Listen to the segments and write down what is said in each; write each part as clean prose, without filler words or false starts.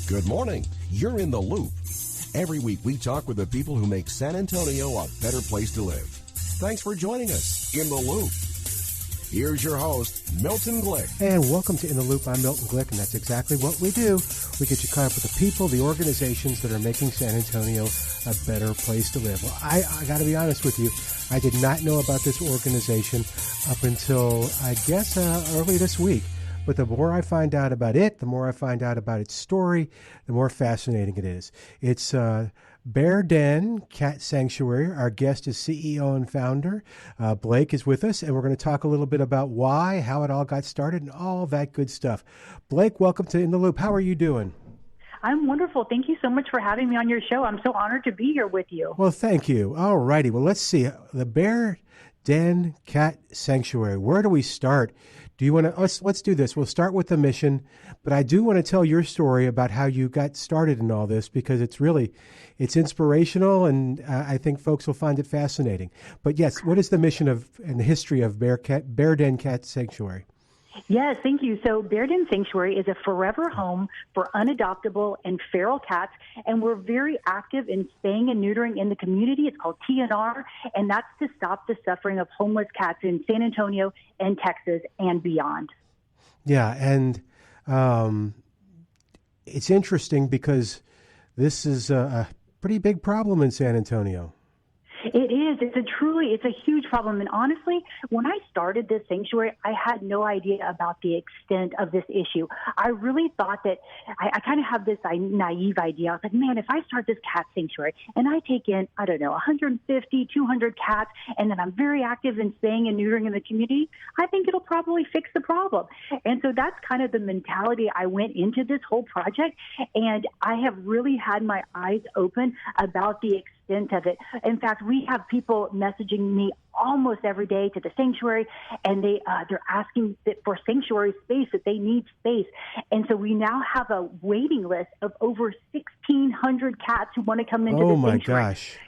Good morning. You're in the loop. Every week we talk with the people who make San Antonio a better place to live. Thanks for joining us in the loop. Here's your host, Milton Glick. And welcome to In the Loop. I'm Milton Glick, and that's exactly what we do. We get you caught up with the people, the organizations that are making San Antonio a better place to live. Well, I got to be honest with you. I did not know about this organization up until, I guess, early this week. But the more I find out about it, the more I find out about its story, the more fascinating it is. It's Bear Den Cat Sanctuary. Our guest is CEO and founder. Blake is with us, and we're going to talk a little bit about why, how it all got started, and all that good stuff. Blake, welcome to In the Loop. How are you doing? I'm wonderful. Thank you so much for having me on your show. I'm so honored to be here with you. Well, thank you. All righty. Well, let's see. The Bear Den Cat Sanctuary. Where do we start? Do you want to, let's do this. We'll start with the mission, but I do want to tell your story about how you got started in all this, because it's inspirational, and I think folks will find it fascinating. But yes, what is the mission and the history of Bear Den Cat Sanctuary? Yes, thank you. So Bear Den Sanctuary is a forever home for unadoptable and feral cats, and we're very active in spaying and neutering in the community. It's called TNR, and that's to stop the suffering of homeless cats in San Antonio and Texas and beyond. Yeah, and it's interesting because this is a pretty big problem in San Antonio. It is. It's a huge problem. And honestly, when I started this sanctuary, I had no idea about the extent of this issue. I really thought that I kind of have this naive idea. I was like, man, if I start this cat sanctuary and I take in, 150, 200 cats, and then I'm very active in spaying and neutering in the community, I think it'll probably fix the problem. And so that's kind of the mentality I went into this whole project. And I have really had my eyes open about the extent of it. In fact, we have people messaging me almost every day to the sanctuary, and they're asking for sanctuary space, that they need space. And so we now have a waiting list of over 1,600 cats who want to come into the sanctuary. Oh my gosh.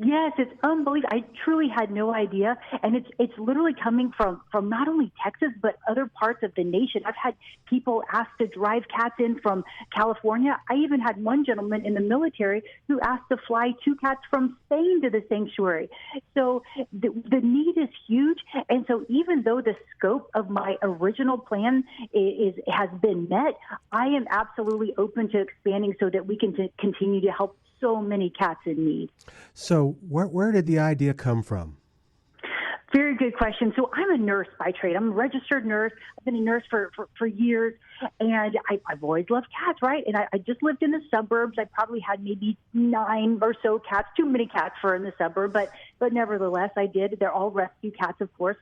Yes, it's unbelievable. I truly had no idea. And it's literally coming from not only Texas, but other parts of the nation. I've had people ask to drive cats in from California. I even had one gentleman in the military who asked to fly 2 cats from Spain to the sanctuary. So the need is huge. And so even though the scope of my original plan has been met, I am absolutely open to expanding so that we can continue to help so many cats in need. So where did the idea come from? Very good question. So I'm a nurse by trade. I'm a registered nurse. I've been a nurse for years, and I've always loved cats, right? And I just lived in the suburbs. I probably had maybe 9 or so cats, too many cats for in the suburb, but nevertheless, I did. They're all rescue cats, of course.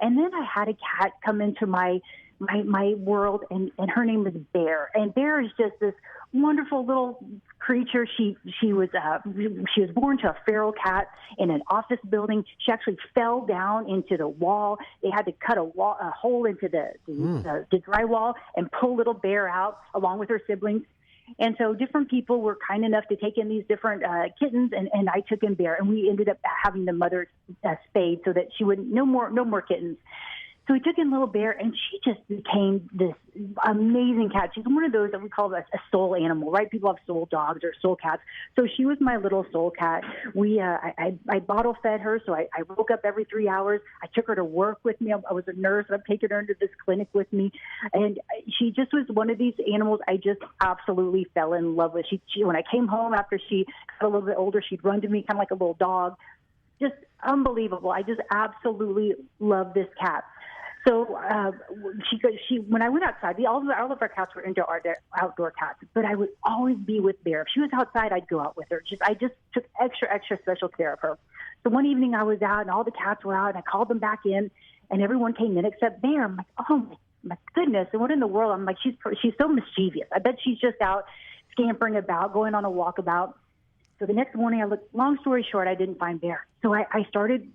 And then I had a cat come into my world, and her name was Bear. And Bear is just this wonderful little creature. She was born to a feral cat in an office building. She actually fell down into the wall. They had to cut a hole into the drywall and pull little Bear out along with her siblings. And so different people were kind enough to take in these different kittens, and I took in Bear, and we ended up having the mother spayed so that she wouldn't no more kittens. So we took in little Bear, and she just became this amazing cat. She's one of those that we call a soul animal, right? People have soul dogs or soul cats. So she was my little soul cat. I bottle fed her, so I woke up every 3 hours. I took her to work with me. I was a nurse. I've taken her into this clinic with me. And she just was one of these animals I just absolutely fell in love with. She when I came home after she got a little bit older, she'd run to me kind of like a little dog. Just unbelievable. I just absolutely love this cat. So when I went outside, all of our cats were outdoor cats, but I would always be with Bear. If she was outside, I'd go out with her. I just took extra special care of her. So one evening I was out, and all the cats were out, and I called them back in, and everyone came in except Bear. I'm like, oh my goodness, and what in the world? I'm like, she's so mischievous. I bet she's just out scampering about, going on a walkabout. So the next morning, I looked. Long story short, I didn't find Bear. So I started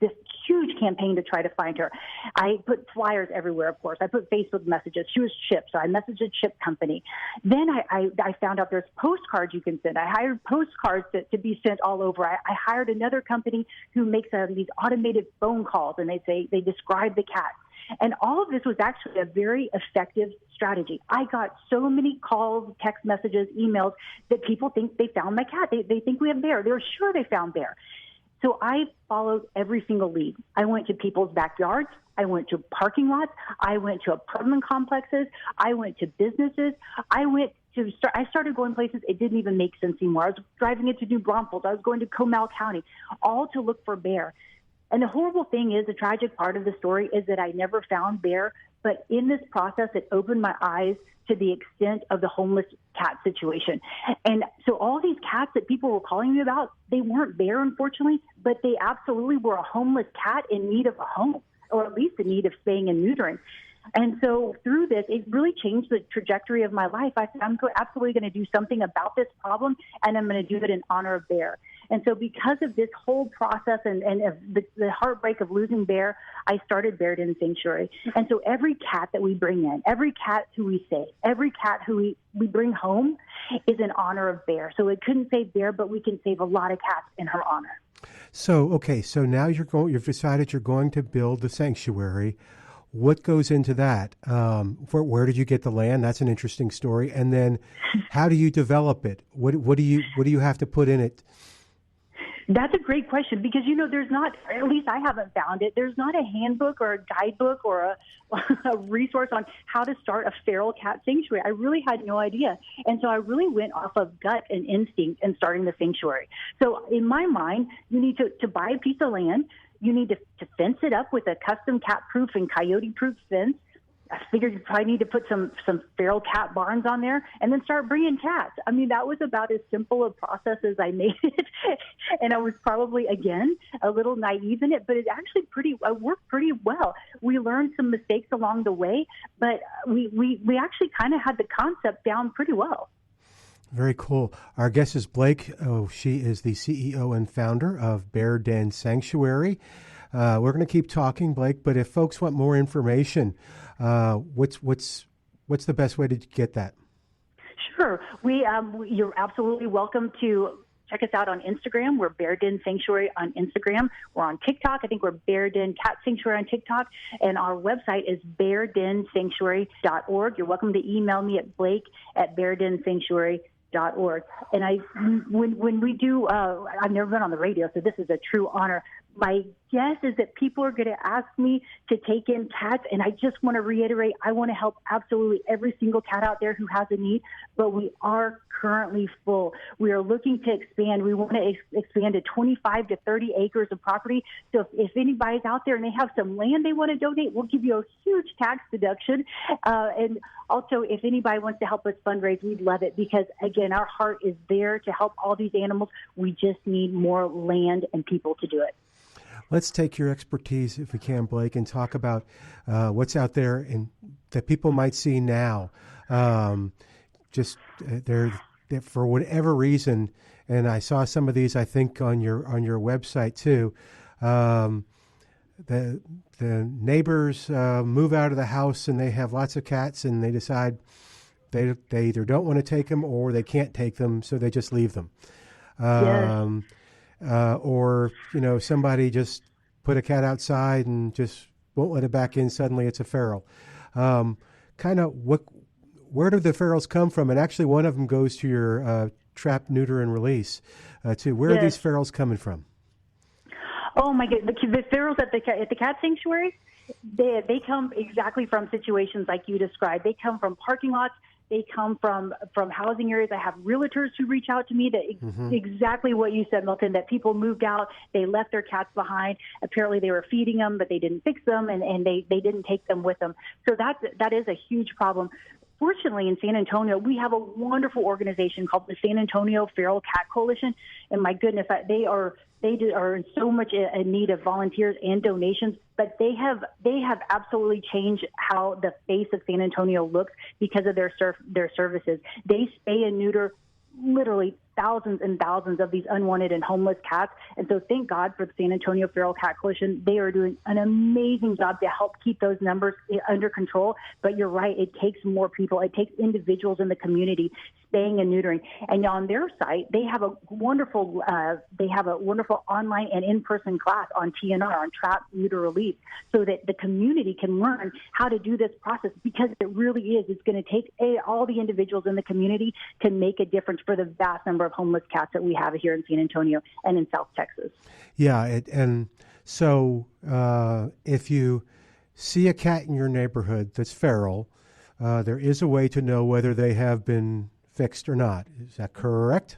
this huge campaign to try to find her. I put flyers everywhere, of course. I put Facebook messages. She was shipped, so I messaged a ship company. Then I found out there's postcards you can send. I hired postcards to be sent all over. I hired another company who makes these automated phone calls, and they describe the cat. And all of this was actually a very effective strategy. I got so many calls, text messages, emails that people think they found my cat. They think we have bear. They're sure they found bear. So I followed every single lead. I went to people's backyards. I went to parking lots. I went to apartment complexes. I went to businesses. I started going places it didn't even make sense anymore. I was driving into New Braunfels. I was going to Comal County, all to look for bear. And the horrible thing is, the tragic part of the story is that I never found bear. But in this process, it opened my eyes to the extent of the homeless cat situation. And so all these cats that people were calling me about, they weren't bear, unfortunately, but they absolutely were a homeless cat in need of a home, or at least in need of spaying and neutering. And so through this, it really changed the trajectory of my life. I said, I'm absolutely going to do something about this problem, and I'm going to do it in honor of bear. And so because of this whole process and the heartbreak of losing bear, I started Bear Den Sanctuary. And so every cat that we bring in, every cat who we save, every cat who we bring home is in honor of bear. So it couldn't save bear, but we can save a lot of cats in her honor. So now you've decided you're going to build the sanctuary. What goes into that? Where did you get the land? That's an interesting story. And then, how do you develop it? What do you have to put in it? That's a great question, because, there's not, at least I haven't found it, there's not a handbook or a guidebook or a resource on how to start a feral cat sanctuary. I really had no idea. And so I really went off of gut and instinct in starting the sanctuary. So in my mind, you need to buy a piece of land. You need to fence it up with a custom cat-proof and coyote-proof fence. I figured you probably need to put some feral cat barns on there and then start bringing cats. I mean, that was about as simple a process as I made it. And I was probably, again, a little naive in it, but it actually worked pretty well. We learned some mistakes along the way, but we actually kind of had the concept down pretty well. Very cool. Our guest is Blake. She is the CEO and founder of Bear Den Sanctuary. We're going to keep talking, Blake, but if folks want more information, what's the best way to get that? Sure. You're absolutely welcome to check us out on Instagram. We're Bear Den Sanctuary on Instagram. We're on TikTok. I think we're Bear Den Cat Sanctuary on TikTok. And our website is beardensanctuary.org. You're welcome to email me at blake@beardensanctuary.org. And when we do, I've never been on the radio, so this is a true honor. My guess is that people are going to ask me to take in cats, and I just want to reiterate, I want to help absolutely every single cat out there who has a need, but we are currently full. We are looking to expand. We want to expand to 25 to 30 acres of property. So if anybody's out there and they have some land they want to donate, we'll give you a huge tax deduction. And also, if anybody wants to help us fundraise, we'd love it, because, again, our heart is there to help all these animals. We just need more land and people to do it. Let's take your expertise, if we can, Blake, and talk about what's out there and that people might see now. They're for whatever reason, and I saw some of these, I think, on your website too. The neighbors move out of the house and they have lots of cats, and they decide they either don't want to take them or they can't take them, so they just leave them. Yes. Or, somebody just put a cat outside and just won't let it back in. Suddenly it's a feral. Where do the ferals come from? And actually one of them goes to your trap, neuter, and release too. Where are these ferals coming from? Oh my goodness, the ferals at the cat sanctuary, they come exactly from situations like you described. They come from parking lots. They come from housing areas. I have realtors who reach out to me that exactly what you said, Milton, that people moved out. They left their cats behind. Apparently they were feeding them, but they didn't fix them, and they didn't take them with them. So that is a huge problem. Fortunately, in San Antonio, we have a wonderful organization called the San Antonio Feral Cat Coalition. And my goodness, they are in so much in need of volunteers and donations, but they have absolutely changed how the face of San Antonio looks because of their services. They spay and neuter literally thousands and thousands of these unwanted and homeless cats. And so thank God for the San Antonio Feral Cat Coalition. They are doing an amazing job to help keep those numbers under control. But you're right, it takes more people. It takes individuals in the community spaying and neutering. And on their site, they have a wonderful online and in-person class on TNR, on trap, neuter, release, so that the community can learn how to do this process, because it really is. It's going to take all the individuals in the community to make a difference for the vast number of homeless cats that we have here in San Antonio and in South Texas. Yeah, and so if you see a cat in your neighborhood that's feral, there is a way to know whether they have been fixed or not. Is that correct?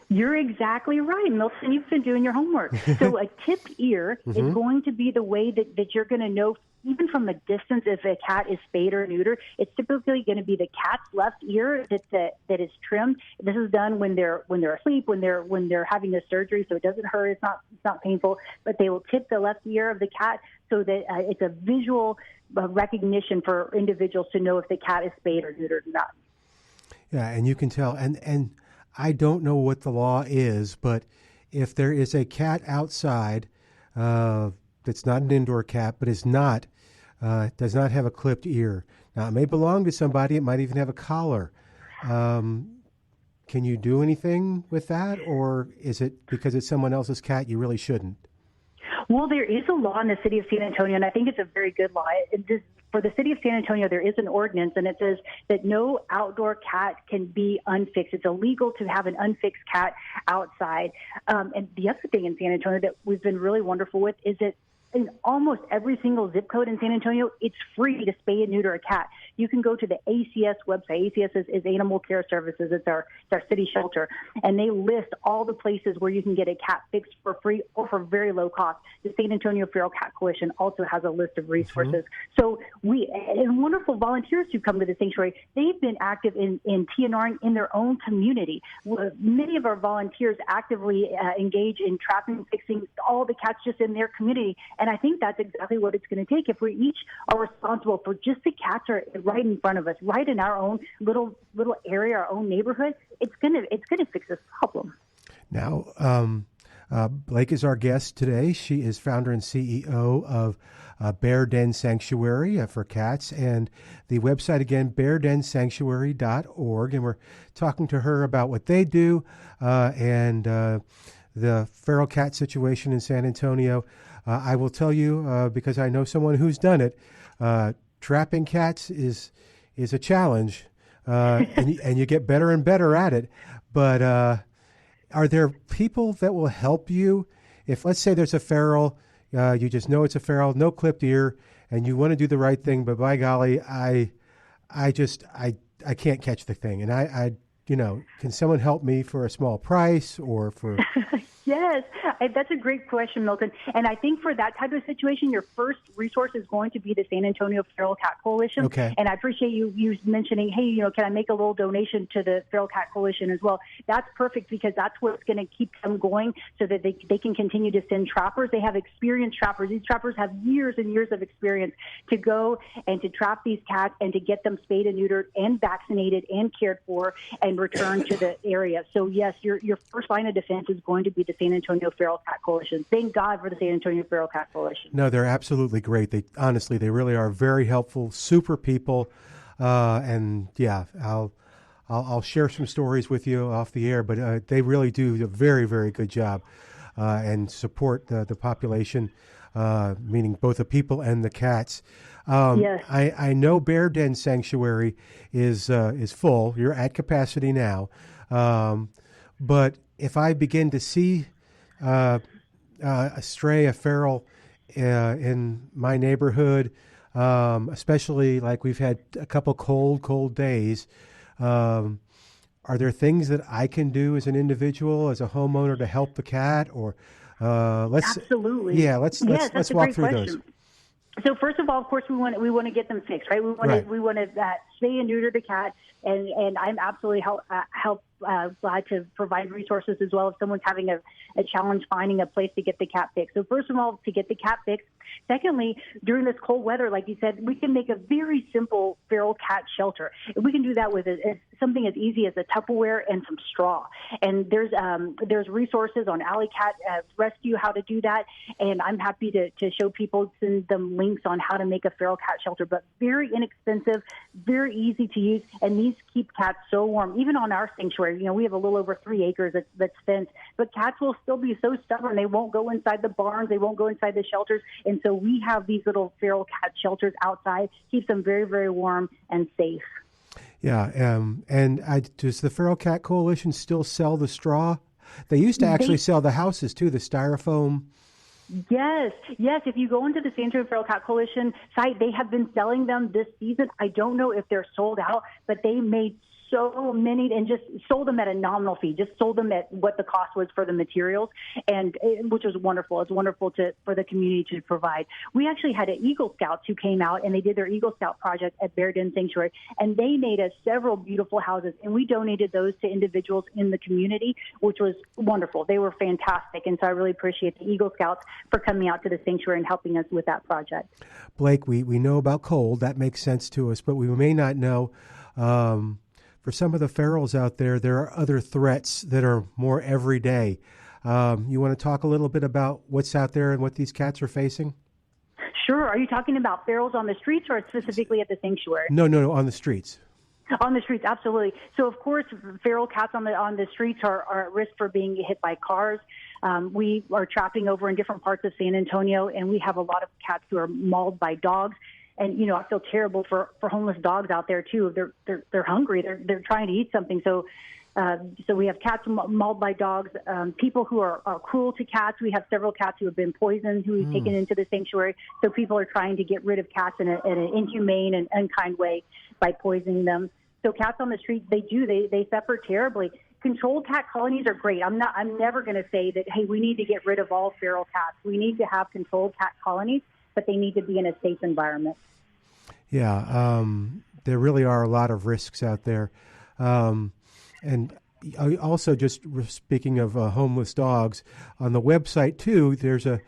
You're exactly right, Milton. You've been doing your homework. So a tipped ear is going to be the way that you're going to know, even from a distance, if a cat is spayed or neutered. It's typically going to be the cat's left ear that is trimmed. This is done when they're asleep, when they're having the surgery, so it doesn't hurt. It's not painful. But they will tip the left ear of the cat so that it's a visual recognition for individuals to know if the cat is spayed or neutered or not. Yeah, and you can tell. And I don't know what the law is, but if there is a cat outside that's not an indoor cat, but does not have a clipped ear. Now, it may belong to somebody. It might even have a collar. Can you do anything with that, or is it because it's someone else's cat you really shouldn't? Well, there is a law in the city of San Antonio, and I think it's a very good law. For the city of San Antonio, there is an ordinance, and it says that no outdoor cat can be unfixed. It's illegal to have an unfixed cat outside. And the other thing in San Antonio that we've been really wonderful with is that in almost every single zip code in San Antonio, it's free to spay and neuter a cat. You can go to the ACS website. ACS is Animal Care Services. It's our city shelter. And they list all the places where you can get a cat fixed for free or for very low cost. The San Antonio Feral Cat Coalition also has a list of resources. So and wonderful volunteers who come to the sanctuary, they've been active in TNRing in their own community. Many of our volunteers actively engage in trapping, fixing all the cats just in their community. And I think that's exactly what it's going to take. If we each are responsible for just the cats are right in front of us, right in our own little area, our own neighborhood, it's going to fix this problem. Now, Blake is our guest today. She is founder and CEO of Bear Den Sanctuary for cats, and the website again, beardensanctuary.org. And we're talking to her about what they do and the feral cat situation in San Antonio. I will tell you, because I know someone who's done it, trapping cats is a challenge, and you get better and better at it. But are there people that will help you? If, let's say, there's a feral, you just know it's a feral, no clipped ear, and you want to do the right thing, but by golly, I can't catch the thing. And I can someone help me for a small price or for... Yes, that's a great question, Milton. And I think for that type of situation, your first resource is going to be the San Antonio Feral Cat Coalition. Okay. And I appreciate you mentioning, hey, can I make a little donation to the Feral Cat Coalition as well? That's perfect, because that's what's going to keep them going so that they can continue to send trappers. They have experienced trappers. These trappers have years and years of experience to go and to trap these cats and to get them spayed and neutered and vaccinated and cared for and returned to the area. So, yes, your first line of defense is going to be the San Antonio Feral Cat Coalition. Thank God for the San Antonio Feral Cat Coalition. No, they're absolutely great. They really are very helpful, super people. And yeah, I'll share some stories with you off the air, but they really do a very, very good job and support the population, meaning both the people and the cats. Yes. I know Bear Den Sanctuary is full. You're at capacity now. But if I begin to see a feral in my neighborhood, especially like we've had a couple cold days, are there things that I can do as an individual, as a homeowner, to help the cat? Or absolutely, yeah, let's walk through those. So first of all, of course, we want to get them fixed, right? We want to spay and neuter the cat, and I'm absolutely glad to provide resources as well if someone's having a challenge finding a place to get the cat fixed. So first of all, to get the cat fixed. Secondly, during this cold weather, like you said, we can make a very simple feral cat shelter. And we can do that with something as easy as a Tupperware and some straw. And there's resources on Alley Cat Rescue how to do that. And I'm happy to show people, send them links on how to make a feral cat shelter. But very inexpensive, very easy to use, and these keep cats so warm. Even on our sanctuary, we have a little over 3 acres that's fenced, but cats will still be so stubborn. They won't go inside the barns. They won't go inside the shelters. And so we have these little feral cat shelters outside, keeps them very, very warm and safe. Yeah, does the Feral Cat Coalition still sell the straw? They used to actually sell the houses too, the styrofoam. Yes. If you go into the Sanctuary Feral Cat Coalition site, they have been selling them this season. I don't know if they're sold out, but they made so many and just sold them at a nominal fee, just sold them at what the cost was for the materials, and which was wonderful. It's wonderful for the community to provide. We actually had Eagle Scouts who came out, and they did their Eagle Scout project at Bear Den Sanctuary, and they made us several beautiful houses, and we donated those to individuals in the community, which was wonderful. They were fantastic, and so I really appreciate the Eagle Scouts for coming out to the sanctuary and helping us with that project. Blake, we know about cold. That makes sense to us, but we may not know for some of the ferals out there, there are other threats that are more everyday. You want to talk a little bit about what's out there and what these cats are facing? Sure. Are you talking about ferals on the streets or specifically at the sanctuary? No, on the streets. On the streets, absolutely. So, of course, feral cats on the streets are at risk for being hit by cars. We are trapping over in different parts of San Antonio, and we have a lot of cats who are mauled by dogs. And, I feel terrible for homeless dogs out there, too. They're hungry. They're trying to eat something. So we have cats mauled by dogs, people who are cruel to cats. We have several cats who have been poisoned, who we've taken into the sanctuary. So people are trying to get rid of cats in an inhumane and unkind way by poisoning them. So cats on the streets, they suffer terribly. Controlled cat colonies are great. I'm never going to say that, hey, we need to get rid of all feral cats. We need to have controlled cat colonies, but they need to be in a safe environment. Yeah, there really are a lot of risks out there. And also, just speaking of homeless dogs, on the website too, there's a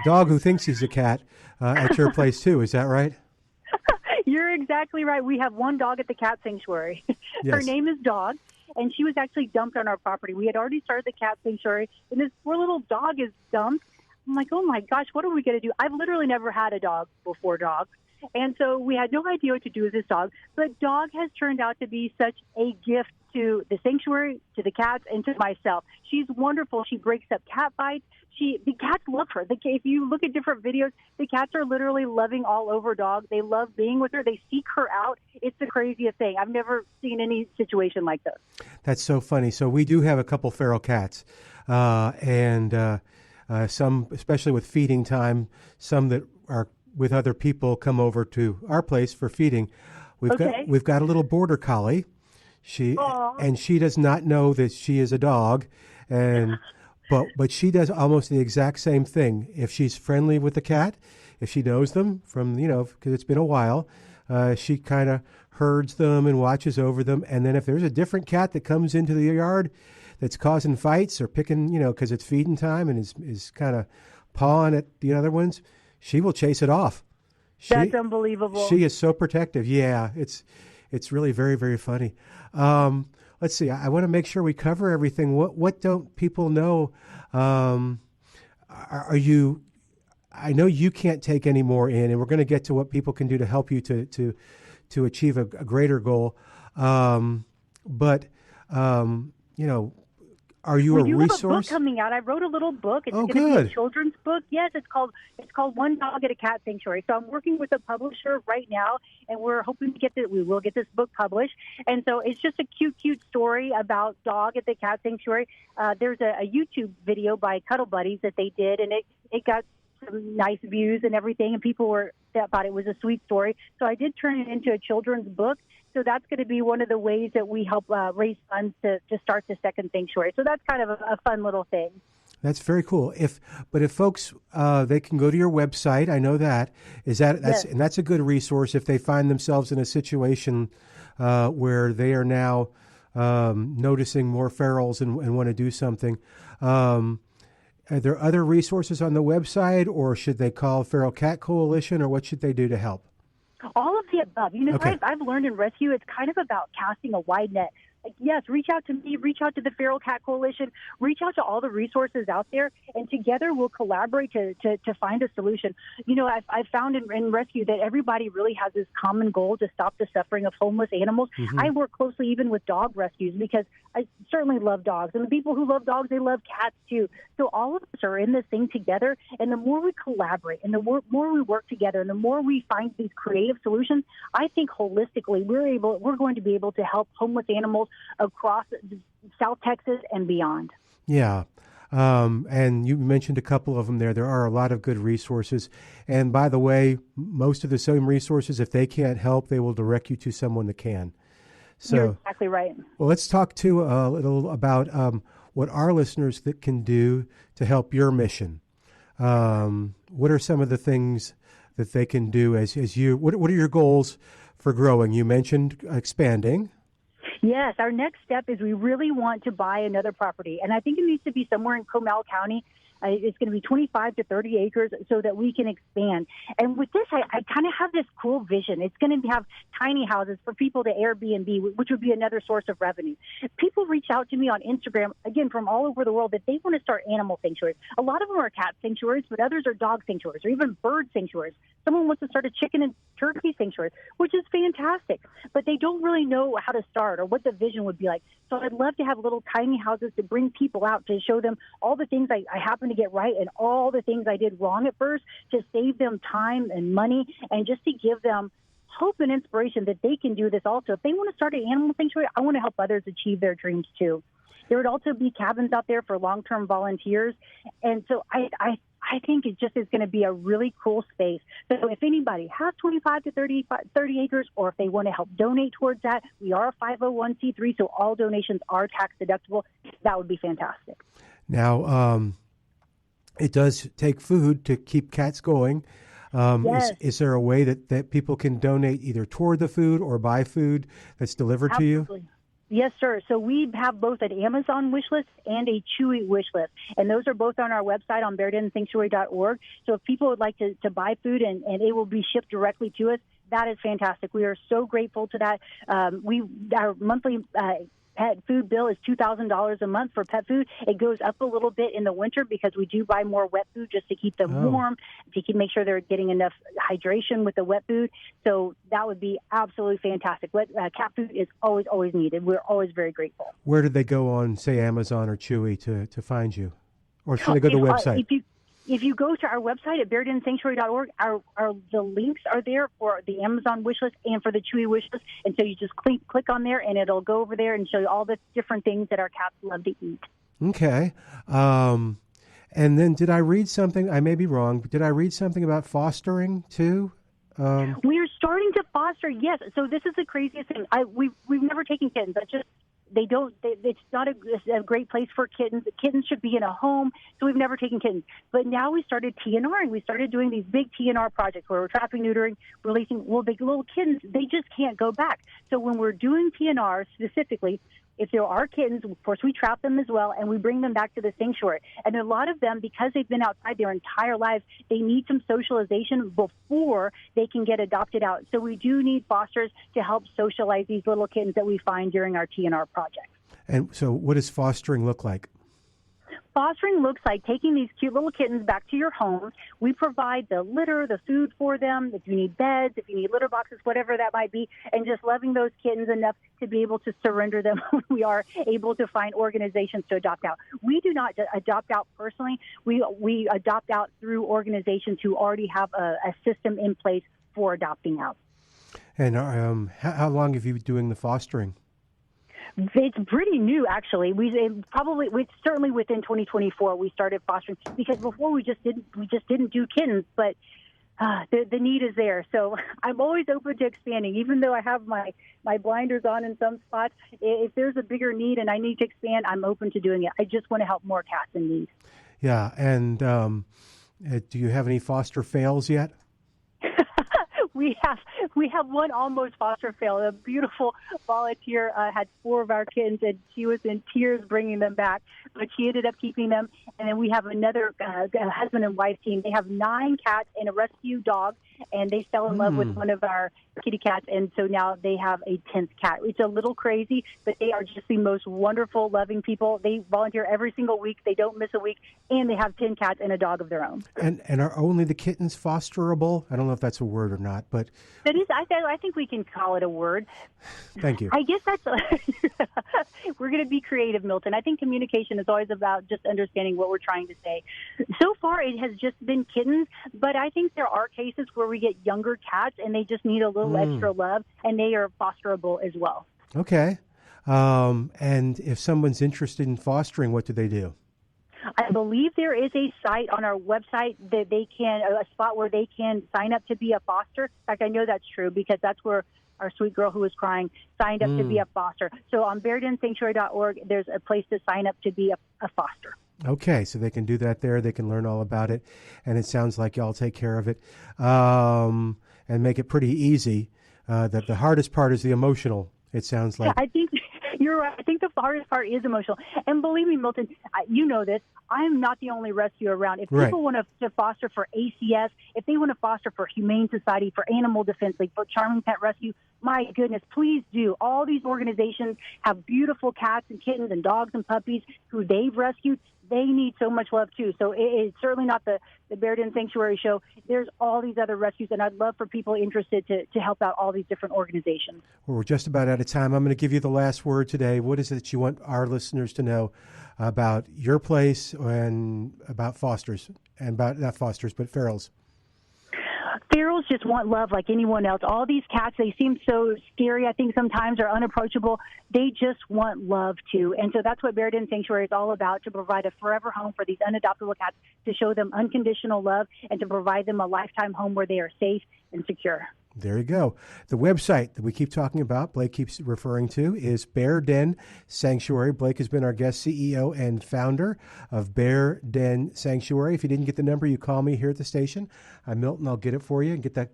dog who thinks he's a cat at your place too. Is that right? You're exactly right. We have one dog at the cat sanctuary. Yes. Her name is Dog, and she was actually dumped on our property. We had already started the cat sanctuary, and this poor little dog is dumped. I'm like, oh my gosh, what are we going to do? I've literally never had a dog before, Dog. And so we had no idea what to do with this dog. But Dog has turned out to be such a gift to the sanctuary, to the cats, and to myself. She's wonderful. She breaks up cat fights. The cats love her. If you look at different videos, the cats are literally loving all over Dog. They love being with her. They seek her out. It's the craziest thing. I've never seen any situation like this. That's so funny. So we do have a couple feral cats, and some, especially with feeding time, some that are with other people come over to our place for feeding. We've got a little border collie. She does not know that she is a dog, but she does almost the exact same thing. If she's friendly with the cat, if she knows them from because it's been a while, she kind of herds them and watches over them. And then if there's a different cat that comes into the yard that's causing fights or picking, because it's feeding time and is kind of pawing at the other ones, she will chase it off. That's unbelievable. She is so protective. Yeah, it's really very, very funny. Let's see. I want to make sure we cover everything. What don't people know? Are you? I know you can't take any more in, and we're going to get to what people can do to help you to achieve a greater goal. But are you a resource? We do have a book coming out. I wrote a little book. It's going to be a children's book. Yes, it's called One Dog at a Cat Sanctuary. So I'm working with a publisher right now, and we're hoping we will get this book published. And so it's just a cute story about Dog at the Cat Sanctuary. There's a YouTube video by Cuddle Buddies that they did, and it got some nice views and everything, and people thought it was a sweet story. So I did turn it into a children's book. So that's going to be one of the ways that we help raise funds to start the second sanctuary. So that's kind of a fun little thing. That's very cool. If folks they can go to your website, I know that's Yes. and that's a good resource if they find themselves in a situation where they are now noticing more ferals and want to do something. Are there other resources on the website, or should they call Feral Cat Coalition, or what should they do to help? All of the above. Okay. I've learned in rescue, it's kind of about casting a wide net. Like, yes, reach out to me, reach out to the Feral Cat Coalition, reach out to all the resources out there, and together we'll collaborate to find a solution. I've found in rescue that everybody really has this common goal to stop the suffering of homeless animals. Mm-hmm. I work closely even with dog rescues because I certainly love dogs, and the people who love dogs, they love cats too. So all of us are in this thing together, and the more we collaborate and the more we work together and the more we find these creative solutions, I think holistically we're going to be able to help homeless animals across South Texas and beyond. Yeah. And you mentioned a couple of them there. There are a lot of good resources. And by the way, most of the same resources, if they can't help, they will direct you to someone that can. So, you're exactly right. Well, let's talk a little about what our listeners that can do to help your mission. What are some of the things that they can do as you? What are your goals for growing? You mentioned expanding. Yes, our next step is we really want to buy another property, and I think it needs to be somewhere in Comal County. It's going to be 25 to 30 acres so that we can expand. And with this, I kind of have this cool vision. It's going to have tiny houses for people to Airbnb, which would be another source of revenue. People reach out to me on Instagram, again, from all over the world, that they want to start animal sanctuaries. A lot of them are cat sanctuaries, but others are dog sanctuaries or even bird sanctuaries. Someone wants to start a chicken and turkey sanctuary, which is fantastic, but they don't really know how to start or what the vision would be like. So I'd love to have little tiny houses to bring people out, to show them all the things I happen to get right and all the things I did wrong at first, to save them time and money, and just to give them hope and inspiration that they can do this also. If they want to start an animal sanctuary, I want to help others achieve their dreams too. There would also be cabins out there for long-term volunteers. And so I think it just is going to be a really cool space. So if anybody has 25 to 30 acres, or if they want to help donate towards that, we are a 501c3, so all donations are tax deductible. That would be fantastic. Now, it does take food to keep cats going. Yes. Is there a way that people can donate either toward the food or buy food that's delivered Absolutely. to you? Yes, sir. So we have both an Amazon wish list and a Chewy wish list, and those are both on our website on beardensanctuary.org. So if people would like to buy food and it will be shipped directly to us, that is fantastic. We are so grateful to that. Our monthly pet food bill is $2,000 a month for pet food. It goes up a little bit in the winter because we do buy more wet food just to keep them warm, to make sure they're getting enough hydration with the wet food. So that would be absolutely fantastic. Cat food is always, always needed. We're always very grateful. Where did they go on, say, Amazon or Chewy to find you? Or should they go to the website? If you go to our website at beardensanctuary.org, the links are there for the Amazon wish list and for the Chewy wish list. And so you just click on there, and it'll go over there and show you all the different things that our cats love to eat. Okay. And then did I read something? I may be wrong, but did I read something about fostering too? We are starting to foster, yes. So this is the craziest thing. We've never taken kittens. It's not a great place for kittens. The kittens should be in a home, so we've never taken kittens. But now we started TNRing. We started doing these big TNR projects where we're trapping, neutering, releasing big little kittens. They just can't go back. So when we're doing TNR specifically, if there are kittens, of course, we trap them as well, and we bring them back to the sanctuary. And a lot of them, because they've been outside their entire lives, they need some socialization before they can get adopted out. So we do need fosters to help socialize these little kittens that we find during our TNR projects. And so what does fostering look like? Fostering looks like taking these cute little kittens back to your home. We provide the litter, the food for them, if you need beds, if you need litter boxes, whatever that might be, and just loving those kittens enough to be able to surrender them when we are able to find organizations to adopt out. We do not adopt out personally. We adopt out through organizations who already have a system in place for adopting out. And how long have you been doing the fostering? It's pretty new, actually. Certainly within 2024 we started fostering, because before we just didn't do kittens, but the need is there. So I'm always open to expanding, even though I have my blinders on in some spots. If there's a bigger need and I need to expand, I'm open to doing it. I just want to help more cats in need. Yeah, and do you have any foster fails yet? We have one almost foster fail. A beautiful volunteer had 4 of our kittens, and she was in tears bringing them back, but she ended up keeping them. And then we have another husband and wife team. They have 9 cats and a rescue dog, and they fell in love with one of our kitty cats, and so now they have a 10th cat. It's a little crazy, but they are just the most wonderful, loving people. They volunteer every single week. They don't miss a week, and they have 10 cats and a dog of their own. And are only the kittens fosterable? I don't know if that's a word or not, but that is. I think we can call it a word. Thank you. I guess that's. We're going to be creative, Milton. I think communication is always about just understanding what we're trying to say. So far, it has just been kittens, but I think there are cases where we get younger cats and they just need a little extra love, and they are fosterable as well. Okay. And if someone's interested in fostering, what do they do? I believe there is a site on our website that they can, a spot where they can sign up to be a foster. In fact, I know that's true because that's where our sweet girl who was crying signed up to be a foster. So on BeardenSanctuary.org, there's a place to sign up to be a foster. Okay, so they can do that there. They can learn all about it, and it sounds like y'all take care of it and make it pretty easy. That the hardest part is the emotional, it sounds like. Yeah, I think you're right. I think the hardest part is emotional. And believe me, Milton, you know this. I'm not the only rescuer around. If people want to foster for ACS, if they want to foster for Humane Society, for Animal Defense League, for Charming Pet Rescue, my goodness, please do. All these organizations have beautiful cats and kittens and dogs and puppies who they've rescued. They need so much love, too. So it's certainly not the Bear Den Sanctuary show. There's all these other rescues, and I'd love for people interested to help out all these different organizations. Well, we're just about out of time. I'm going to give you the last word today. What is it that you want our listeners to know about your place and about fosters, and about not fosters, but ferals? Ferals just want love like anyone else. All these cats, they seem so scary, I think sometimes, are unapproachable. They just want love, too. And so that's what Bear Den Sanctuary is all about, to provide a forever home for these unadoptable cats, to show them unconditional love, and to provide them a lifetime home where they are safe and secure. There you go. The website that we keep talking about, Blake keeps referring to, is Bear Den Sanctuary. Blake has been our guest CEO and founder of Bear Den Sanctuary. If you didn't get the number, you call me here at the station. I'm Milton. I'll get it for you and get the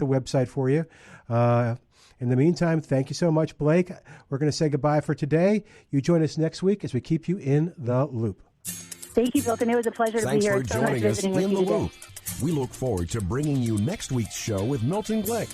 website for you. In the meantime, thank you so much, Blake. We're going to say goodbye for today. You join us next week as we keep you in the loop. Thank you, Milton. It was a pleasure to be here. Thanks for joining us in the loop. We look forward to bringing you next week's show with Milton Glick.